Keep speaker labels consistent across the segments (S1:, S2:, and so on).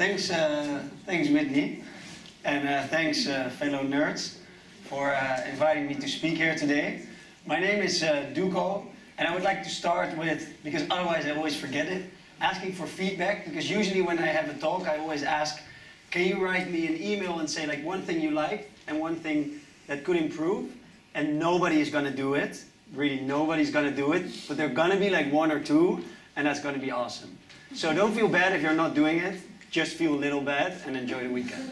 S1: Thanks Whitney, and thanks fellow nerds for inviting me to speak here today. My name is Duco, and I would like to start with, because otherwise I always forget it, asking for feedback, because usually when I have a talk I always ask, can you write me an email and say like one thing you liked and one thing that could improve, and nobody is going to do it. Really, nobody's going to do it, but there are going to be like one or two, and that's going to be awesome. So don't feel bad if you're not doing it, just feel a little bad and enjoy the weekend.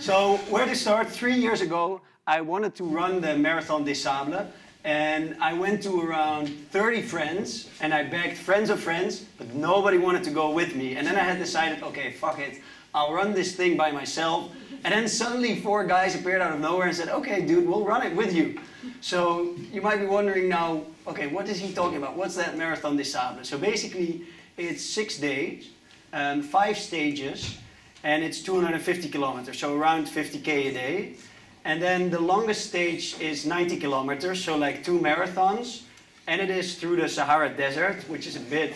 S1: So where to start? 3 years ago, I wanted to run the Marathon des Sables, and I went to around 30 friends, and I begged friends of friends, but nobody wanted to go with me. And then I had decided, okay, fuck it, I'll run this thing by myself. And then suddenly 4 guys appeared out of nowhere and said, okay, dude, we'll run it with you. So you might be wondering now, okay, what is he talking about? What's that Marathon des Sables? So basically, it's 6 days, 5 stages, and it's 250 kilometers, so around 50K a day. And then the longest stage is 90 kilometers, so like 2 marathons. And it is through the Sahara Desert, which is a bit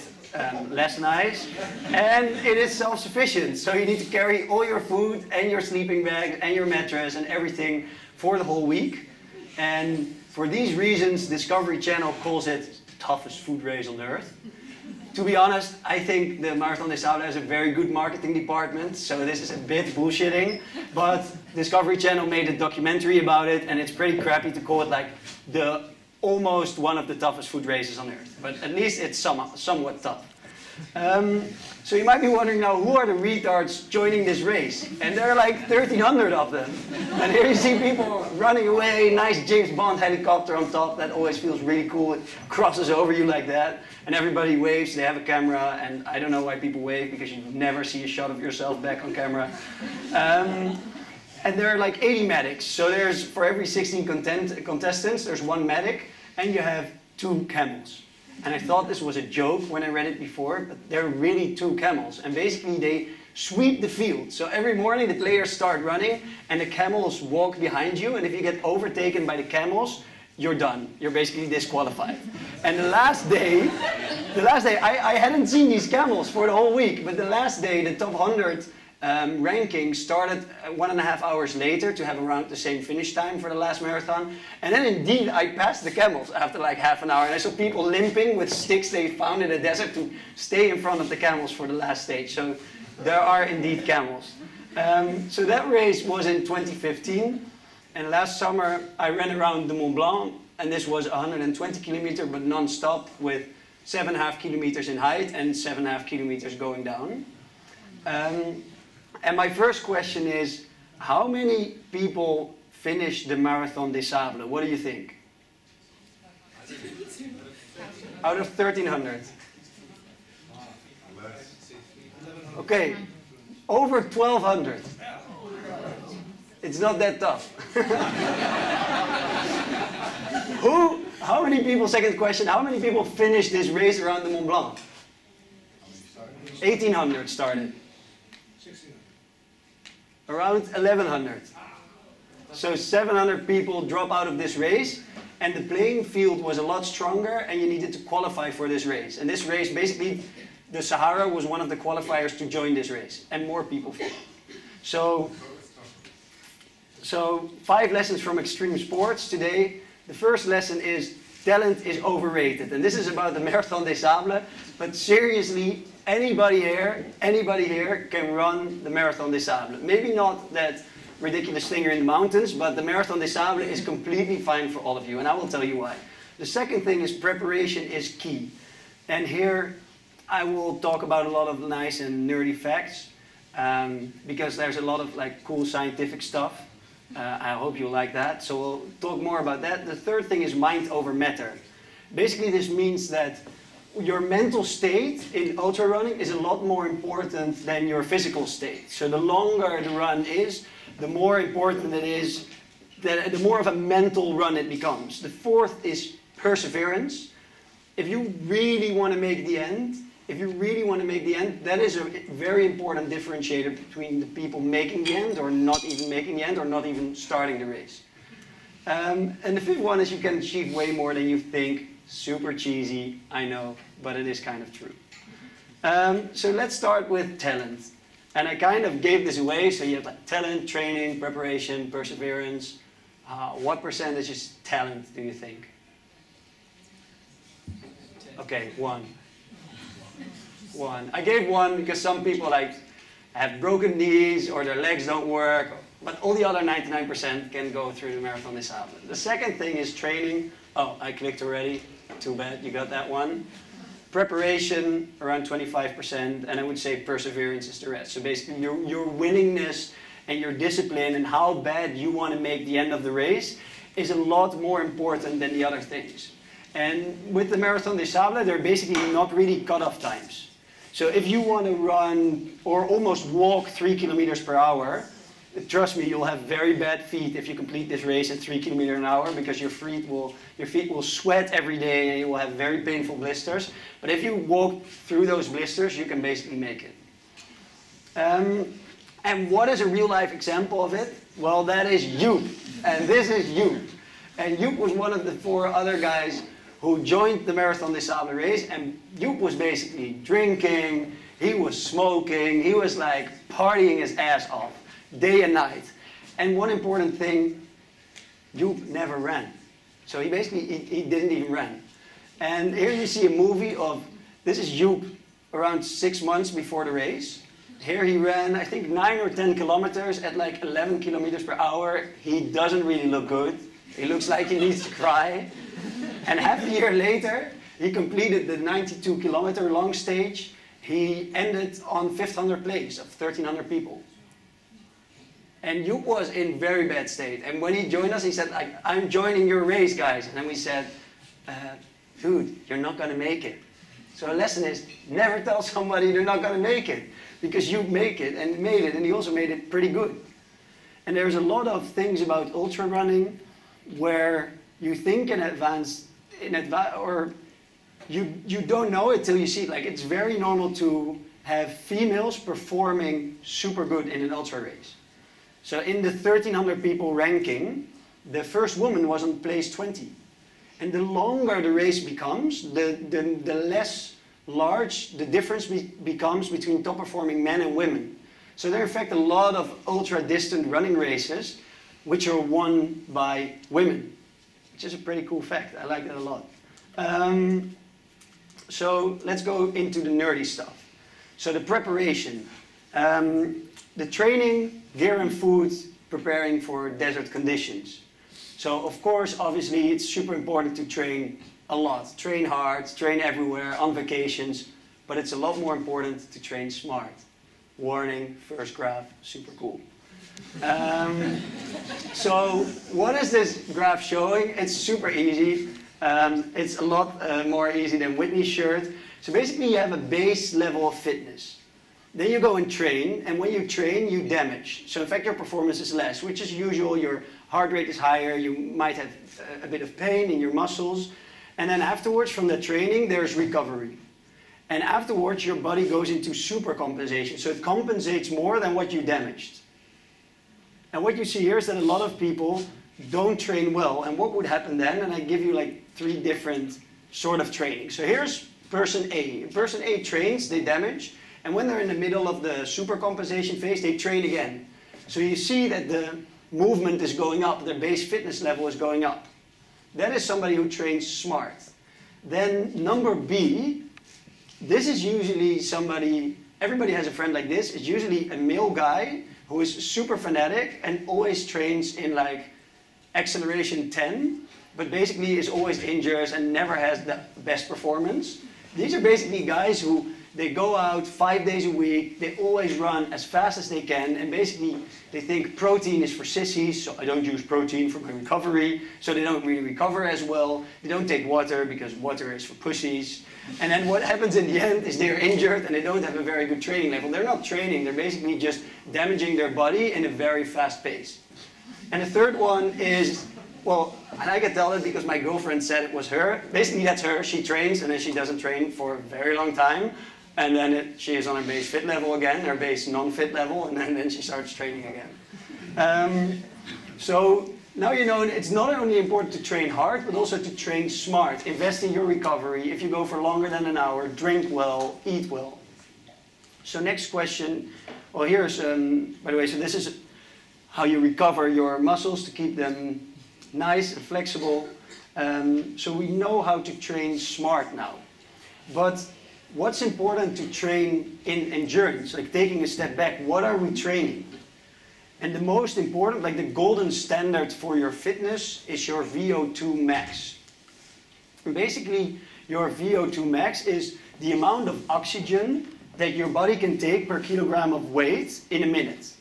S1: less nice. And it is self-sufficient, so you need to carry all your food and your sleeping bag and your mattress and everything for the whole week. And for these reasons, Discovery Channel calls it the toughest food race on earth. To be honest, I think the Marathon des Sables has a very good marketing department, so this is a bit bullshitting, but Discovery Channel made a documentary about it, and it's pretty crappy to call it like the almost one of the toughest food races on earth, but at least it's somewhat tough. So you might be wondering now, who are the retards joining this race? And there are like 1,300 of them. And here you see people running away, nice James Bond helicopter on top, that always feels really cool. It crosses over you like that. And everybody waves, they have a camera, and I don't know why people wave, because you never see a shot of yourself back on camera. And there are like 80 medics. So there's, for every 16 contestants, there's 1 medic, and you have 2 camels. And I thought this was a joke when I read it before, but they're really 2 camels. And basically they sweep the field. So every morning the players start running, and the camels walk behind you, and if you get overtaken by the camels, you're done. You're basically disqualified. And the last day, I hadn't seen these camels for the whole week, but the last day, the top 100 ranking started 1.5 hours later to have around the same finish time for the last marathon. And then indeed, I passed the camels after like half an hour, and I saw people limping with sticks they found in the desert to stay in front of the camels for the last stage. So there are indeed camels. So that race was in 2015. And last summer, I ran around the Mont Blanc, and this was 120 kilometers, but non-stop, with 7.5 kilometers in height and 7.5 kilometers going down. And my first question is, how many people finished the Marathon des Sables? What do you think? Out of 1,300? Okay, over 1,200. It's not that tough. How many people, second question, how many people finished this race around the Mont Blanc? 1,800 started. Around 1,100. So 700 people drop out of this race, and the playing field was a lot stronger, and you needed to qualify for this race. And this race, basically, the Sahara was one of the qualifiers to join this race, and more people followed. So 5 lessons from extreme sports today. The first lesson is talent is overrated. And this is about the Marathon des Sables. But seriously, anybody here can run the Marathon des Sables. Maybe not that ridiculous thing here in the mountains, but the Marathon des Sables is completely fine for all of you. And I will tell you why. The second thing is preparation is key. And here I will talk about a lot of nice and nerdy facts. Because there's a lot of like cool scientific stuff. I hope you like that, so we'll talk more about that. The third thing is mind over matter. Basically this means that your mental state in ultra running is a lot more important than your physical state. So the longer the run is, the more important it is, the more of a mental run it becomes. The fourth is perseverance. If you really want to make the end, that is a very important differentiator between the people making the end, or not even making the end, or not even starting the race. And the fifth one is you can achieve way more than you think. Super cheesy, I know, but it is kind of true. So let's start with talent. And I kind of gave this away, so you have like talent, training, preparation, perseverance. What percentage is talent, do you think? Okay, one. I gave one because some people like have broken knees or their legs don't work, but all the other 99% can go through the Marathon des Sables. The second thing is training. Oh, I clicked already. Too bad, you got that one. Preparation, around 25%, and I would say perseverance is the rest. So basically your willingness and your discipline and how bad you want to make the end of the race is a lot more important than the other things. And with the Marathon des Sables, they're basically not really cut-off times. So if you want to run or almost walk 3 kilometers per hour, trust me, you'll have very bad feet if you complete this race at 3 kilometers an hour because your feet will sweat every day and you will have very painful blisters. But if you walk through those blisters, you can basically make it. And what is a real-life example of it? Well, that is Joep. And this is Joep. And Joep was one of the 4 other guys who joined the Marathon des Sables race. And Joep was basically drinking, he was smoking, he was like partying his ass off day and night. And one important thing, Joep never ran. So he basically, he didn't even run. And here you see a movie of, this is Joep around 6 months before the race. Here he ran, I think 9 or 10 kilometers at like 11 kilometers per hour. He doesn't really look good. He looks like he needs to cry. And half a year later, he completed the 92 kilometer long stage. He ended on 500 place of 1,300 people. And Joep was in very bad state. And when he joined us, he said, I'm joining your race, guys. And then we said, dude, you're not going to make it. So a lesson is, never tell somebody they're not going to make it. Because you make it and made it, and he also made it pretty good. And there's a lot of things about ultra running where you think in advance, or you don't know it till you see it. Like, it's very normal to have females performing super good in an ultra race. So in the 1,300 people ranking, the first woman was on place 20. And the longer the race becomes, the less large the difference becomes between top performing men and women. So there are in fact a lot of ultra distant running races which are won by women, which is a pretty cool fact. I like that a lot. So let's go into the nerdy stuff. So the preparation, the training, gear and food, preparing for desert conditions. So of course, obviously, it's super important to train a lot. Train hard, train everywhere, on vacations, but it's a lot more important to train smart. Warning, first graph, super cool. So what is this graph showing? It's super easy. It's a lot more easy than Whitney's shirt. So basically you have a base level of fitness. Then you go and train, and when you train, you damage. So in fact your performance is less, which is usual. Your heart rate is higher, you might have a bit of pain in your muscles. And then afterwards, from the training, there's recovery. And afterwards, your body goes into super compensation. So it compensates more than what you damaged. And what you see here is that a lot of people don't train well. And what would happen then? And I give you like 3 different sort of training. So here's person A. Person A trains, they damage. And when they're in the middle of the super compensation phase, they train again. So you see that the movement is going up. Their base fitness level is going up. That is somebody who trains smart. Then number B, this is usually somebody, everybody has a friend like this. It's usually a male guy who is super fanatic and always trains in like acceleration 10, but basically is always injured and never has the best performance. These are basically guys who, they go out 5 days a week, they always run as fast as they can, and basically they think protein is for sissies, so I don't use protein for my recovery, so they don't really recover as well. They don't take water because water is for pussies. And then what happens in the end is they're injured and they don't have a very good training level. They're not training, they're basically just damaging their body in a very fast pace. And the third one is, well, and I can tell it because my girlfriend said it was her. Basically that's her, she trains and then she doesn't train for a very long time. And then she is on her base fit level again, her base non-fit level, and then she starts training again. So now you know it's not only important to train hard, but also to train smart. Invest in your recovery. If you go for longer than an hour, drink well, eat well. So next question, Well, here's, by the way, so this is how you recover your muscles to keep them nice and flexible. So we know how to train smart now. But what's important to train in endurance, like taking a step back, what are we training? And the most important, like the golden standard for your fitness is your VO2 max. And basically, your VO2 max is the amount of oxygen that your body can take per kilogram of weight in a minute.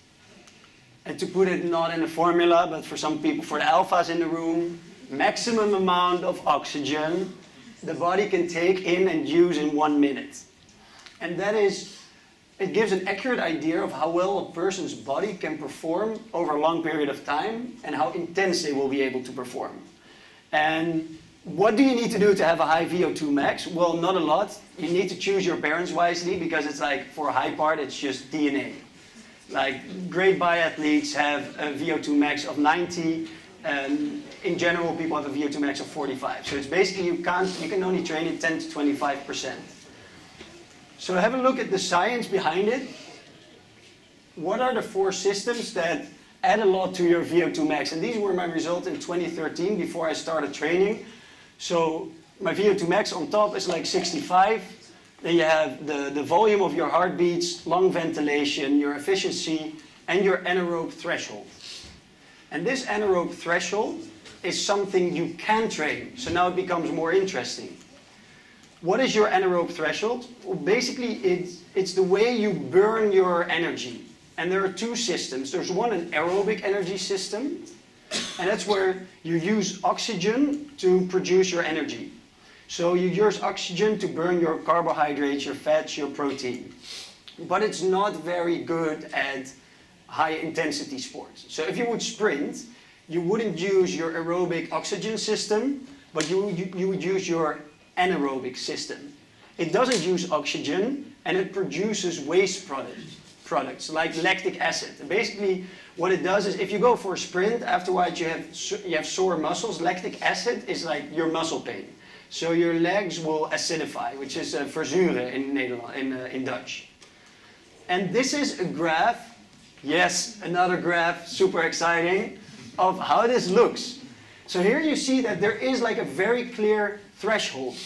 S1: And to put it not in a formula, but for some people, for the alphas in the room, maximum amount of oxygen the body can take in and use in 1 minute. And that is, it gives an accurate idea of how well a person's body can perform over a long period of time and how intense they will be able to perform. And what do you need to do to have a high VO2 max? Well, not a lot. You need to choose your parents wisely because it's like, for a high part, it's just DNA. Like, great biathletes have a VO2 max of 90, and in general, people have a VO2 max of 45. So it's basically, you can only train it 10 to 25%. So have a look at the science behind it. What are the 4 systems that add a lot to your VO2 max? And these were my results in 2013 before I started training. So my VO2 max on top is like 65. Then you have the volume of your heartbeats, lung ventilation, your efficiency, and your anaerobe threshold. And this anaerobe threshold is something you can train. So now it becomes more interesting. What is your anaerobe threshold? Well, basically, it's the way you burn your energy. And there are 2 systems. There's one, an aerobic energy system, and that's where you use oxygen to produce your energy. So you use oxygen to burn your carbohydrates, your fats, your protein. But it's not very good at high intensity sports. So if you would sprint, you wouldn't use your aerobic oxygen system, but you would use your anaerobic system. It doesn't use oxygen, and it produces waste products like lactic acid. And basically, what it does is, if you go for a sprint, afterwards you have sore muscles. Lactic acid is like your muscle pain. So your legs will acidify, which is verzuren in Dutch. And this is a graph, yes, another graph, super exciting, of how this looks. So here you see that there is like a very clear threshold.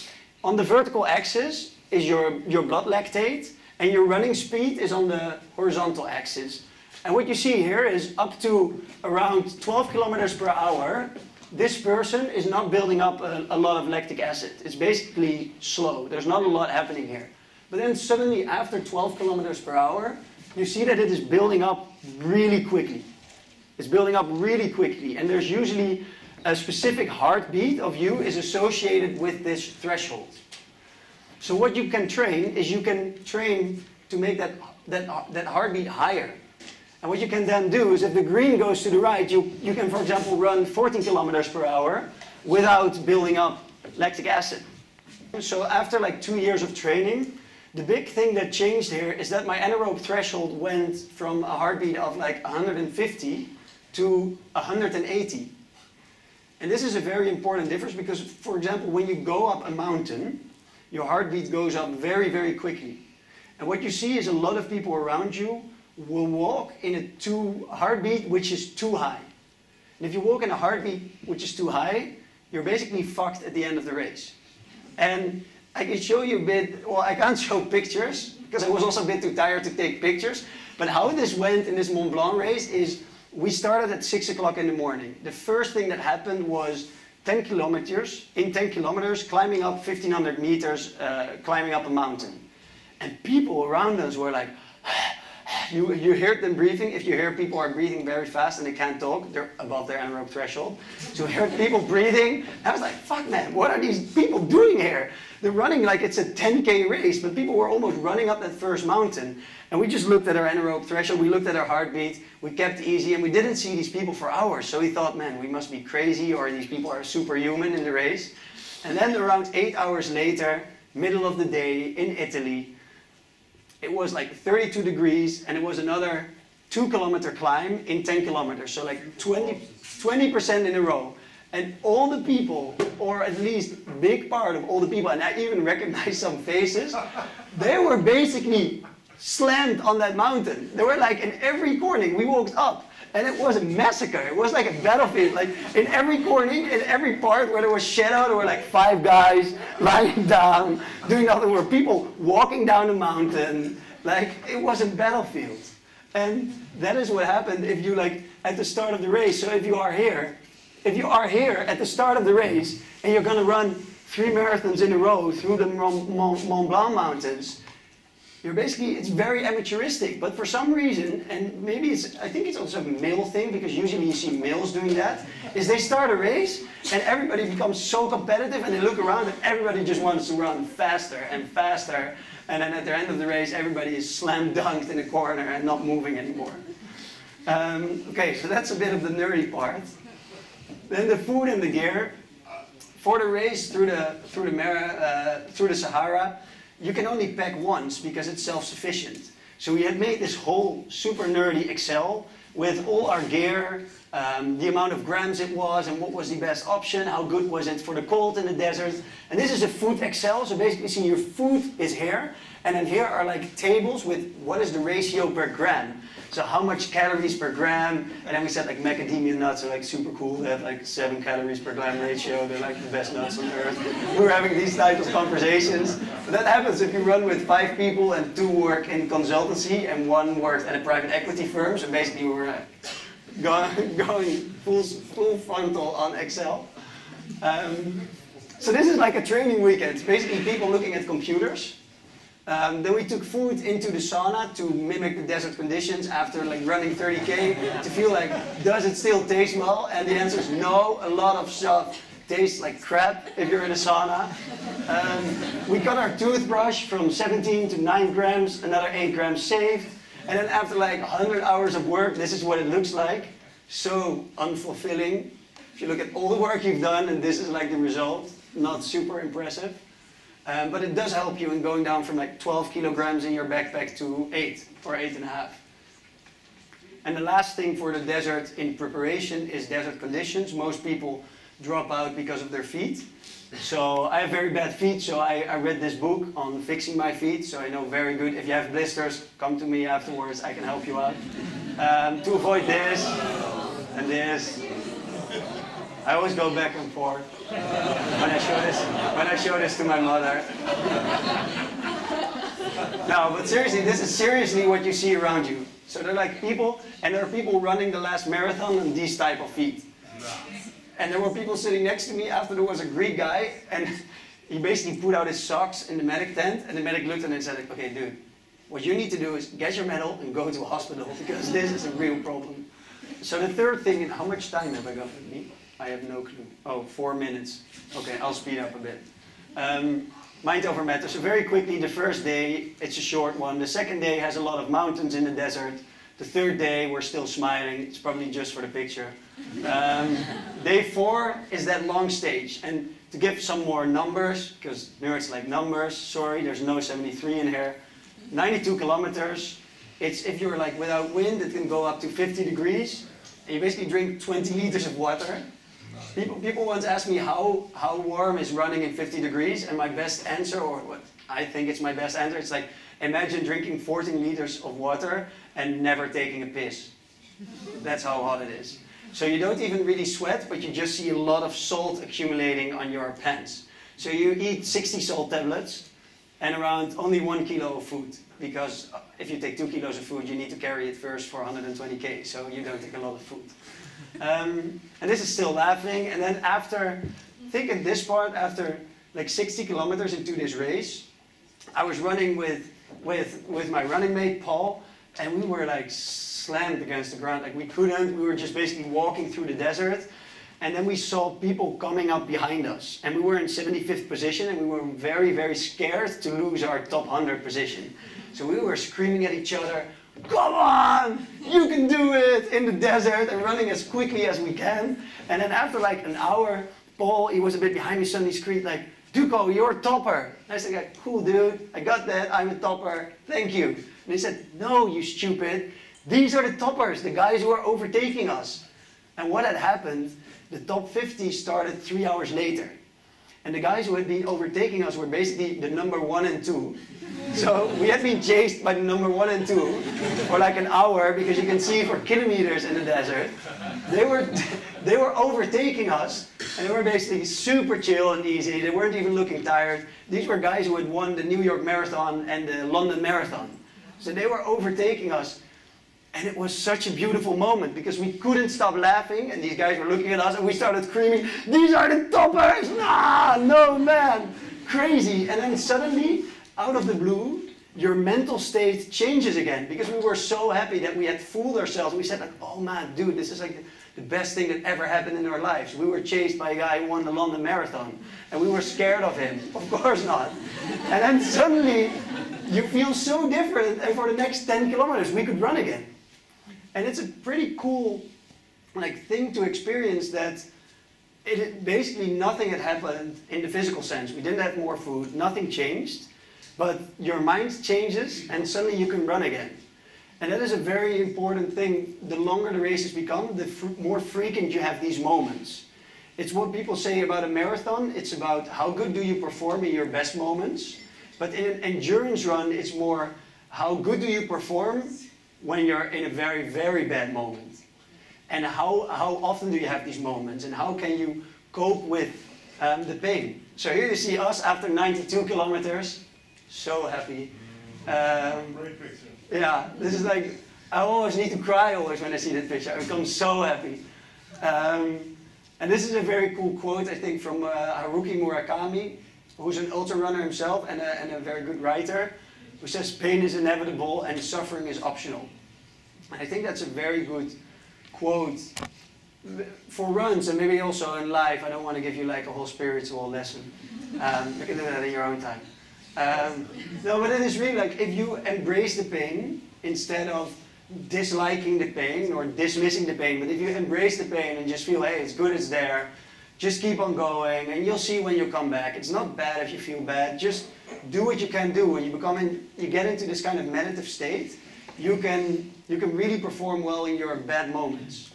S1: On the vertical axis is your blood lactate, and your running speed is on the horizontal axis. And what you see here is up to around 12 kilometers per hour, this person is not building up a lot of lactic acid. It's basically slow. There's not a lot happening here. But then suddenly, after 12 kilometers per hour, you see that it is building up really quickly. It's building up really quickly. And there's usually a specific heartbeat of you is associated with this threshold. So what you can train is you can train to make that heartbeat higher. And what you can then do is, if the green goes to the right, you can, for example, run 14 kilometers per hour without building up lactic acid. So after like 2 years of training, the big thing that changed here is that my anaerobe threshold went from a heartbeat of like 150 to 180. And this is a very important difference because, for example, when you go up a mountain, your heartbeat goes up very, very quickly. And what you see is a lot of people around you will walk in a heartbeat which is too high. And if you walk in a heartbeat which is too high, you're basically fucked at the end of the race. And I can show you a bit, well, I can't show pictures because I was also a bit too tired to take pictures. But how this went in this Mont Blanc race is, we started at 6 o'clock in the morning. The first thing that happened was 10 kilometers, climbing up 1,500 meters, climbing up a mountain. And people around us were like, you heard them breathing. If you hear people are breathing very fast and they can't talk, they're above their anaerobic threshold. So we heard people breathing. I was like, fuck man, what are these people doing here? They're running like it's a 10K race, but people were almost running up that first mountain. And we just looked at our anaerobic threshold, we looked at our heartbeat, we kept easy, and we didn't see these people for hours. So we thought, man, we must be crazy, or these people are superhuman in the race. And then around 8 hours later, middle of the day in Italy, it was like 32 degrees, and it was another 2-kilometer climb in 10 kilometers. So like 20% in a row. And all the people, or at least a big part of all the people, and I even recognized some faces, they were basically slammed on that mountain. They were like in every corner. We walked up, and it was a massacre. It was like a battlefield. Like in every corner, in every part where there was shadow, there were like 5 guys lying down, doing nothing. There were people walking down the mountain. Like it was a battlefield. And that is what happened if you like at the start of the race. So if you are here at the start of the race, and you're gonna run 3 marathons in a row through the Mont Blanc mountains, it's very amateuristic, but for some reason, and maybe I think it's also a male thing, because usually you see males doing that, is they start a race, and everybody becomes so competitive, and they look around, and everybody just wants to run faster and faster, and then at the end of the race, everybody is slam dunked in a corner and not moving anymore. Okay, so that's a bit of the nerdy part. Then the food and the gear. For the race through the Sahara, you can only pack once because it's self-sufficient. So we had made this whole super nerdy Excel with all our gear, the amount of grams it was, and what was the best option, how good was it for the cold in the desert. And this is a food Excel, so basically see your food is here, and then here are like tables with what is the ratio per gram. So how much calories per gram, and then we said like macadamia nuts are like super cool. They have like 7 calories per gram ratio. They're like the best nuts on earth. We were having these types of conversations. But that happens if you run with 5 people and 2 work in consultancy and 1 worked at a private equity firm. So basically we were going full frontal on Excel. So this is like a training weekend. It's basically people looking at computers. Then we took food into the sauna to mimic the desert conditions after like running 30K to feel like, does it still taste well? And the answer is no. A lot of stuff tastes like crap if you're in a sauna. We cut our toothbrush from 17 to 9 grams, another 8 grams saved. And then after like 100 hours of work, this is what it looks like. So unfulfilling. If you look at all the work you've done and this is like the result, not super impressive. But it does help you in going down from like 12 kilograms in your backpack to 8 or 8.5. And the last thing for the desert in preparation is desert conditions. Most people drop out because of their feet. So I have very bad feet, so I read this book on fixing my feet, so I know very good. If you have blisters, come to me afterwards, I can help you out. To avoid this and this. I always go back and forth when I show this to my mother. No, but seriously, this is seriously what you see around you. So they're like people, and there are people running the last marathon on these type of feet. And there were people sitting next to me after there was a Greek guy, and he basically put out his socks in the medic tent, and the medic looked at him and said, okay, dude, what you need to do is get your medal and go to a hospital, because this is a real problem. So the third thing, and how much time have I got with me? I have no clue. Oh, 4 minutes. Okay, I'll speed up a bit. Mind over matter. So very quickly, the first day, it's a short one. The second day has a lot of mountains in the desert. The third day, we're still smiling. It's probably just for the picture. Day 4 is that long stage. And to give some more numbers, because nerds like numbers, sorry, there's no 73 in here. 92 kilometers. It's if you're like without wind, it can go up to 50 degrees. And you basically drink 20 liters of water. People once asked me how warm is running in 50 degrees, and my best answer, or what I think it's my best answer, it's like, imagine drinking 14 liters of water and never taking a piss. That's how hot it is. So you don't even really sweat, but you just see a lot of salt accumulating on your pants. So you eat 60 salt tablets and around only 1 kilo of food, because if you take 2 kilos of food, you need to carry it first for 120K, so you don't take a lot of food. And this is still laughing, and then after, I think at this part, after like 60 kilometers into this race, I was running with my running mate, Paul, and we were like slammed against the ground, like we were just basically walking through the desert, and then we saw people coming up behind us, and we were in 75th position, and we were very, very scared to lose our top 100 position. So we were screaming at each other, come on, you can do it, in the desert, and running as quickly as we can. And then after like an hour, Paul, he was a bit behind me, suddenly screamed like, Duco, you're a topper. And I said, like, cool dude, I got that, I'm a topper, thank you. And he said, no, you stupid, these are the toppers, the guys who are overtaking us. And what had happened, the top 50 started 3 hours later. And the guys who had been overtaking us were basically the number 1 and 2. So we had been chased by the number 1 and 2 for like an hour, because you can see for kilometers in the desert. They were overtaking us, and they were basically super chill and easy. They weren't even looking tired. These were guys who had won the New York Marathon and the London Marathon. So they were overtaking us. And it was such a beautiful moment, because we couldn't stop laughing, and these guys were looking at us, and we started screaming, "These are the toppers! Nah, no man!" Crazy. And then suddenly, out of the blue, your mental state changes again, because we were so happy that we had fooled ourselves. We said like, "Oh man, dude, this is like the best thing that ever happened in our lives." We were chased by a guy who won the London Marathon, and we were scared of him. Of course not. And then suddenly, you feel so different, and for the next 10 kilometers, we could run again. And it's a pretty cool thing to experience, that basically nothing had happened in the physical sense. We didn't have more food, nothing changed, but your mind changes and suddenly you can run again. And that is a very important thing. The longer the races become, the more frequent you have these moments. It's what people say about a marathon. It's about how good do you perform in your best moments. But in an endurance run, it's more how good do you perform when you're in a very, very bad moment. And how often do you have these moments, and how can you cope with the pain. So here you see us after 92 kilometers, so happy.
S2: Great picture.
S1: Yeah, this is like, I always need to cry always when I see that picture. I become so happy. And this is a very cool quote, I think, from Haruki Murakami, who's an ultra runner himself and a very good writer, who says pain is inevitable and suffering is optional. And I think that's a very good quote for runs, and maybe also in life. I don't want to give you like a whole spiritual lesson. You can do that in your own time. No, but it is really like, if you embrace the pain instead of disliking the pain or dismissing the pain, but if you embrace the pain and just feel, hey, it's good, it's there, just keep on going, and you'll see when you come back. It's not bad if you feel bad. Just do what you can do. When you get into this kind of meditative state, you can really perform well in your bad moments.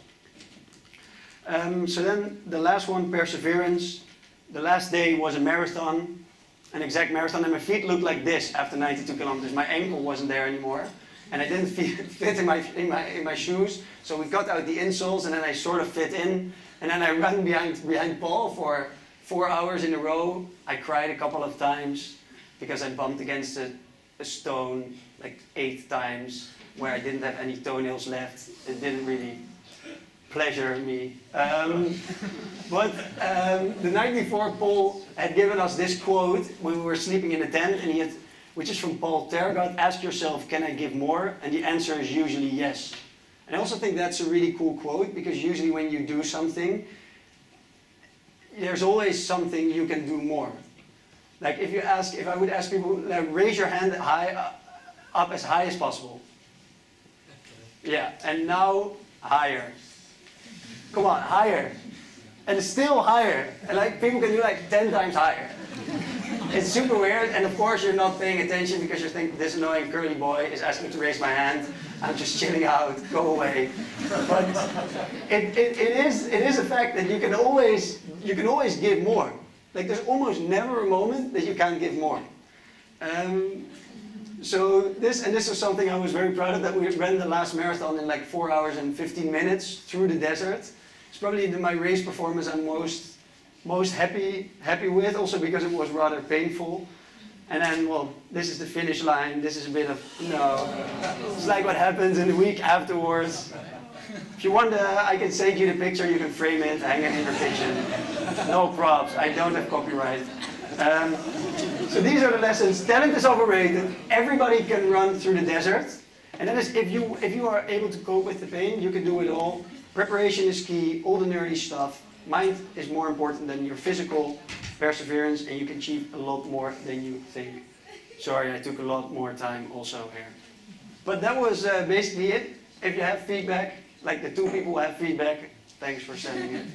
S1: So then the last one, perseverance. The last day was a marathon, an exact marathon, and my feet looked like this after 92 kilometers. My ankle wasn't there anymore, and I didn't fit in my shoes. So we got out the insoles, and then I sort of fit in. And then I ran behind Paul for 4 hours in a row. I cried a couple of times because I bumped against a stone like 8 times where I didn't have any toenails left. It didn't really pleasure me. But the night before, Paul had given us this quote when we were sleeping in a tent, and which is from Paul Tergat: "Ask yourself, can I give more?" And the answer is usually yes. And I also think that's a really cool quote, because usually when you do something, there's always something you can do more. Like if I would ask people, like, raise your hand up as high as possible. Yeah, and now higher. Come on, higher. And still higher. And like people can do like 10 times higher. It's super weird, and of course you're not paying attention because you think this annoying curly boy is asking to raise my hand. I'm just chilling out, go away. But it is a fact that you can always give more. Like there's almost never a moment that you can't give more. So this is something I was very proud of, that we ran the last marathon in like 4 hours and 15 minutes through the desert. It's probably my race performance I'm most happy with, also because it was rather painful. And then, well, this is the finish line. This is a bit of, it's like what happens in the week afterwards. If you want, I can send you the picture, you can frame it, hang it in your kitchen. No props, I don't have copyright. So these are the lessons. Talent is overrated. Everybody can run through the desert. And that is, if you are able to cope with the pain, you can do it all. Preparation is key, all the nerdy stuff. Mind is more important than your physical perseverance, and you can achieve a lot more than you think. Sorry, I took a lot more time also here. But that was basically it. If you have feedback, like the 2 people who have feedback, thanks for sending it.